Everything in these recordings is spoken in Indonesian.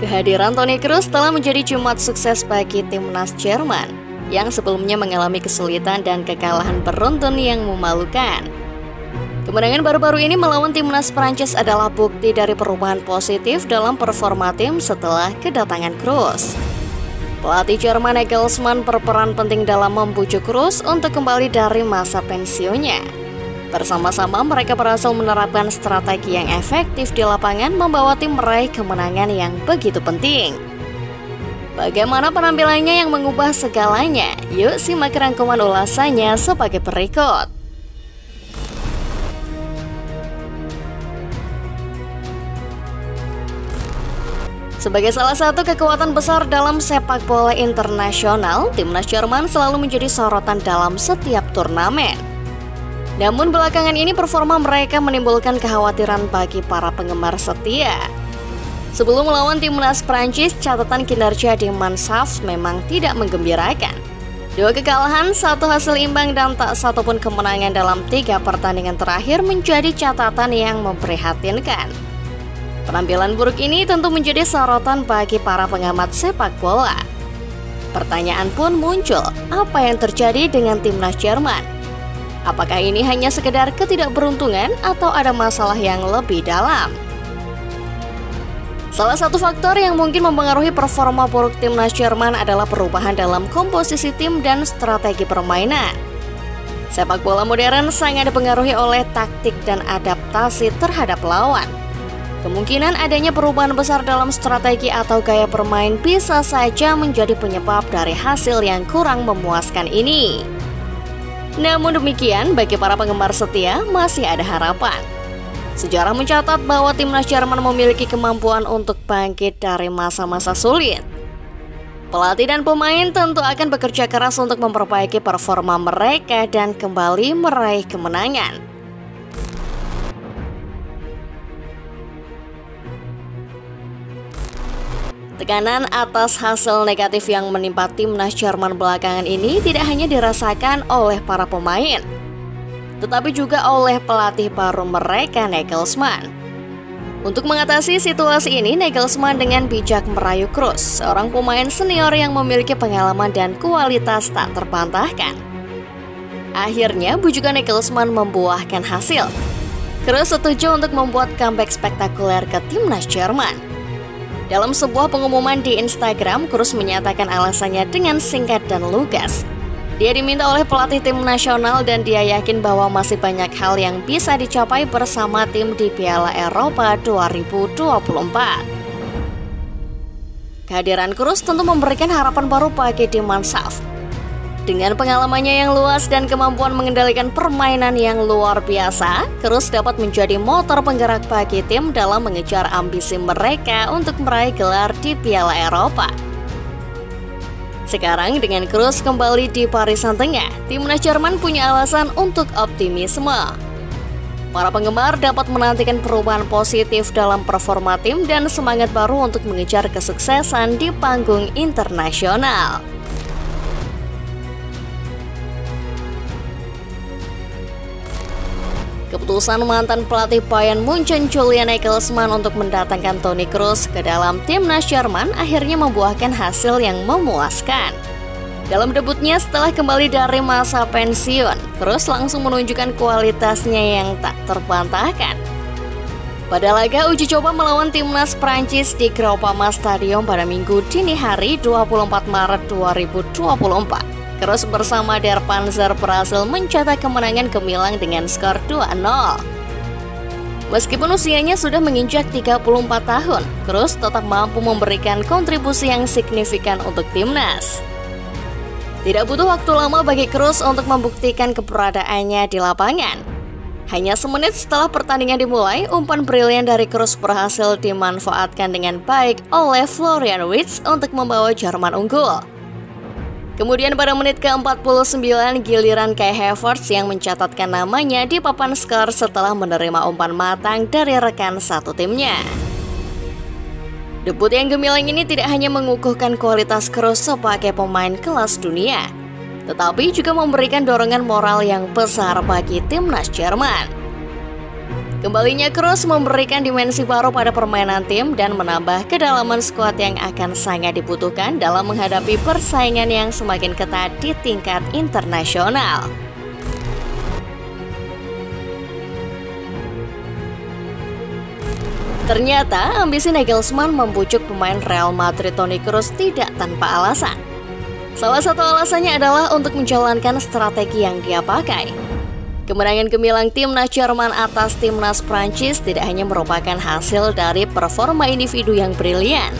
Kehadiran Toni Kroos telah menjadi jumat sukses bagi timnas Jerman yang sebelumnya mengalami kesulitan dan kekalahan beruntun yang memalukan. Kemenangan baru-baru ini melawan timnas Prancis adalah bukti dari perubahan positif dalam performa tim setelah kedatangan Kroos. Pelatih Jerman Nagelsmann berperan penting dalam membujuk Kroos untuk kembali dari masa pensiunnya. Bersama-sama mereka berhasil menerapkan strategi yang efektif di lapangan membawa tim meraih kemenangan yang begitu penting. Bagaimana penampilannya yang mengubah segalanya? Yuk simak rangkuman ulasannya sebagai berikut. Sebagai salah satu kekuatan besar dalam sepak bola internasional, timnas Jerman selalu menjadi sorotan dalam setiap turnamen. Namun belakangan ini performa mereka menimbulkan kekhawatiran bagi para penggemar setia. Sebelum melawan timnas Prancis, catatan kinerja di Mannschaft memang tidak menggembirakan. 2 kekalahan, 1 hasil imbang dan tak satu pun kemenangan dalam 3 pertandingan terakhir menjadi catatan yang memprihatinkan. Penampilan buruk ini tentu menjadi sorotan bagi para pengamat sepak bola. Pertanyaan pun muncul, apa yang terjadi dengan timnas Jerman? Apakah ini hanya sekedar ketidakberuntungan atau ada masalah yang lebih dalam? Salah satu faktor yang mungkin mempengaruhi performa buruk timnas Jerman adalah perubahan dalam komposisi tim dan strategi permainan. Sepak bola modern sangat dipengaruhi oleh taktik dan adaptasi terhadap lawan. Kemungkinan adanya perubahan besar dalam strategi atau gaya bermain bisa saja menjadi penyebab dari hasil yang kurang memuaskan ini. Namun demikian, bagi para penggemar setia masih ada harapan. Sejarah mencatat bahwa timnas Jerman memiliki kemampuan untuk bangkit dari masa-masa sulit. Pelatih dan pemain tentu akan bekerja keras untuk memperbaiki performa mereka dan kembali meraih kemenangan. Tekanan atas hasil negatif yang menimpa timnas Jerman belakangan ini tidak hanya dirasakan oleh para pemain, tetapi juga oleh pelatih baru mereka, Nagelsmann. Untuk mengatasi situasi ini, Nagelsmann dengan bijak merayu Kroos, seorang pemain senior yang memiliki pengalaman dan kualitas tak terbantahkan. Akhirnya, bujukan Nagelsmann membuahkan hasil. Kroos setuju untuk membuat comeback spektakuler ke timnas Jerman. Dalam sebuah pengumuman di Instagram, Kroos menyatakan alasannya dengan singkat dan lugas. Dia diminta oleh pelatih tim nasional dan dia yakin bahwa masih banyak hal yang bisa dicapai bersama tim di Piala Eropa 2024. Kehadiran Kroos tentu memberikan harapan baru bagi tim Mannschaft. Dengan pengalamannya yang luas dan kemampuan mengendalikan permainan yang luar biasa, Kroos dapat menjadi motor penggerak bagi tim dalam mengejar ambisi mereka untuk meraih gelar di Piala Eropa. Sekarang dengan Kroos kembali di barisan tengah, timnas Jerman punya alasan untuk optimisme. Para penggemar dapat menantikan perubahan positif dalam performa tim dan semangat baru untuk mengejar kesuksesan di panggung internasional. Keputusan mantan pelatih Bayern Munchen Julian Nagelsmann untuk mendatangkan Toni Kroos ke dalam timnas Jerman akhirnya membuahkan hasil yang memuaskan. Dalam debutnya setelah kembali dari masa pensiun, Kroos langsung menunjukkan kualitasnya yang tak terbantahkan. Pada laga uji coba melawan timnas Prancis di Groupama Stadium pada Minggu dini hari 24 Maret 2024. Kroos bersama Der Panzer berhasil mencetak kemenangan gemilang dengan skor 2-0. Meskipun usianya sudah menginjak 34 tahun, Kroos tetap mampu memberikan kontribusi yang signifikan untuk timnas. Tidak butuh waktu lama bagi Kroos untuk membuktikan keberadaannya di lapangan. Hanya semenit setelah pertandingan dimulai, umpan brilian dari Kroos berhasil dimanfaatkan dengan baik oleh Florian Wirtz untuk membawa Jerman unggul. Kemudian pada menit ke-49 giliran Kai Havertz yang mencatatkan namanya di papan skor setelah menerima umpan matang dari rekan satu timnya. Debut yang gemilang ini tidak hanya mengukuhkan kualitas Kroos sebagai pemain kelas dunia, tetapi juga memberikan dorongan moral yang besar bagi timnas Jerman. Kembalinya Kroos memberikan dimensi baru pada permainan tim dan menambah kedalaman skuad yang akan sangat dibutuhkan dalam menghadapi persaingan yang semakin ketat di tingkat internasional. Ternyata ambisi Nagelsmann membujuk pemain Real Madrid Toni Kroos tidak tanpa alasan. Salah satu alasannya adalah untuk menjalankan strategi yang dia pakai. Kemenangan gemilang timnas Jerman atas timnas Prancis tidak hanya merupakan hasil dari performa individu yang brilian,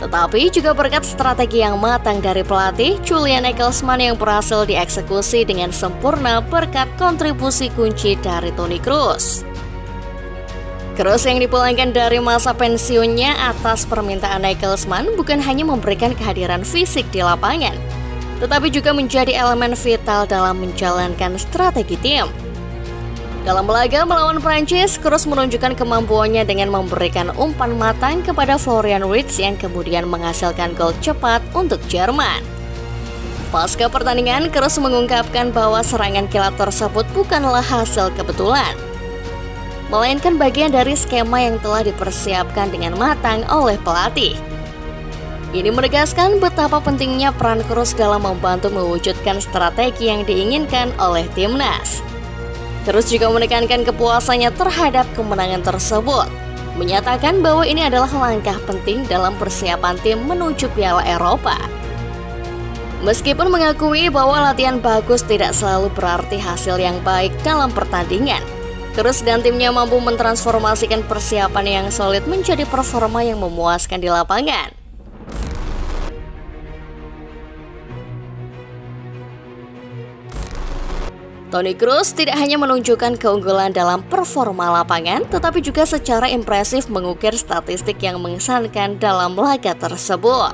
tetapi juga berkat strategi yang matang dari pelatih Julian Nagelsmann yang berhasil dieksekusi dengan sempurna berkat kontribusi kunci dari Toni Kroos. Kroos yang dipulangkan dari masa pensiunnya atas permintaan Nagelsmann bukan hanya memberikan kehadiran fisik di lapangan, tetapi juga menjadi elemen vital dalam menjalankan strategi tim. Dalam laga melawan Prancis, Kroos menunjukkan kemampuannya dengan memberikan umpan matang kepada Florian Wirtz yang kemudian menghasilkan gol cepat untuk Jerman. Pasca pertandingan, Kroos mengungkapkan bahwa serangan kilat tersebut bukanlah hasil kebetulan, melainkan bagian dari skema yang telah dipersiapkan dengan matang oleh pelatih. Ini menegaskan betapa pentingnya peran Kroos dalam membantu mewujudkan strategi yang diinginkan oleh timnas. Kroos juga menekankan kepuasannya terhadap kemenangan tersebut, menyatakan bahwa ini adalah langkah penting dalam persiapan tim menuju Piala Eropa. Meskipun mengakui bahwa latihan bagus tidak selalu berarti hasil yang baik dalam pertandingan, Kroos dan timnya mampu mentransformasikan persiapan yang solid menjadi performa yang memuaskan di lapangan. Toni Kroos tidak hanya menunjukkan keunggulan dalam performa lapangan, tetapi juga secara impresif mengukir statistik yang mengesankan dalam laga tersebut.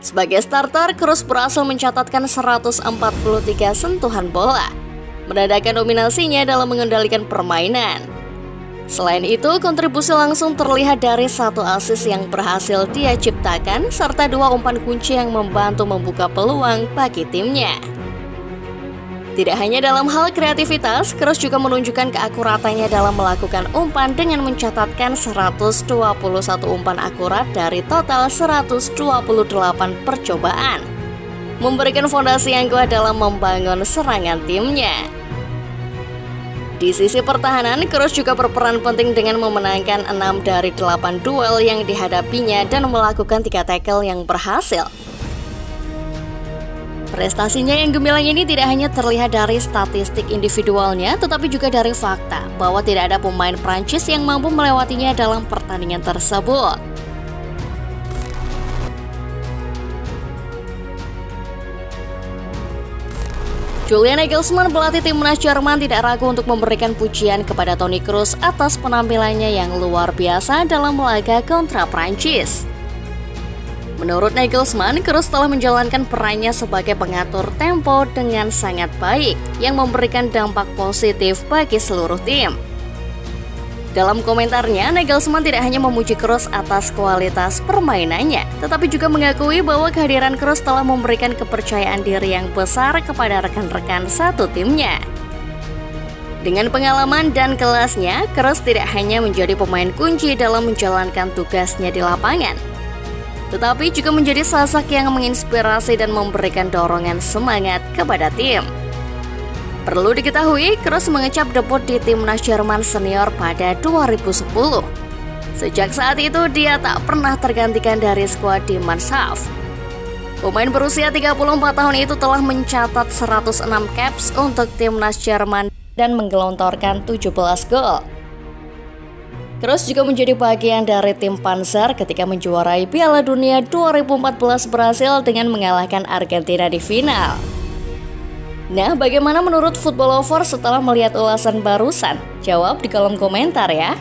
Sebagai starter, Kroos berhasil mencatatkan 143 sentuhan bola, menandakan dominasinya dalam mengendalikan permainan. Selain itu, kontribusi langsung terlihat dari 1 assist yang berhasil dia ciptakan, serta 2 umpan kunci yang membantu membuka peluang bagi timnya. Tidak hanya dalam hal kreativitas, Kroos juga menunjukkan keakuratannya dalam melakukan umpan dengan mencatatkan 121 umpan akurat dari total 128 percobaan, memberikan fondasi yang kuat dalam membangun serangan timnya. Di sisi pertahanan, Kroos juga berperan penting dengan memenangkan 6 dari 8 duel yang dihadapinya dan melakukan 3 tackle yang berhasil. Prestasinya yang gemilang ini tidak hanya terlihat dari statistik individualnya, tetapi juga dari fakta bahwa tidak ada pemain Prancis yang mampu melewatinya dalam pertandingan tersebut. Julian Nagelsmann, pelatih timnas Jerman, tidak ragu untuk memberikan pujian kepada Toni Kroos atas penampilannya yang luar biasa dalam laga kontra Prancis. Menurut Nagelsmann, Kroos telah menjalankan perannya sebagai pengatur tempo dengan sangat baik, yang memberikan dampak positif bagi seluruh tim. Dalam komentarnya, Nagelsmann tidak hanya memuji Kroos atas kualitas permainannya, tetapi juga mengakui bahwa kehadiran Kroos telah memberikan kepercayaan diri yang besar kepada rekan-rekan satu timnya. Dengan pengalaman dan kelasnya, Kroos tidak hanya menjadi pemain kunci dalam menjalankan tugasnya di lapangan, tetapi juga menjadi sosok yang menginspirasi dan memberikan dorongan semangat kepada tim. Perlu diketahui, Kroos mengecap debut di timnas Jerman senior pada 2010. Sejak saat itu, dia tak pernah tergantikan dari skuad di Mannschaft. Pemain berusia 34 tahun itu telah mencatat 106 caps untuk timnas Jerman dan menggelontorkan 17 gol. Kroos juga menjadi bagian dari tim Panzer ketika menjuarai Piala Dunia 2014 Brasil dengan mengalahkan Argentina di final. Nah, bagaimana menurut Football Lover setelah melihat ulasan barusan? Jawab di kolom komentar ya.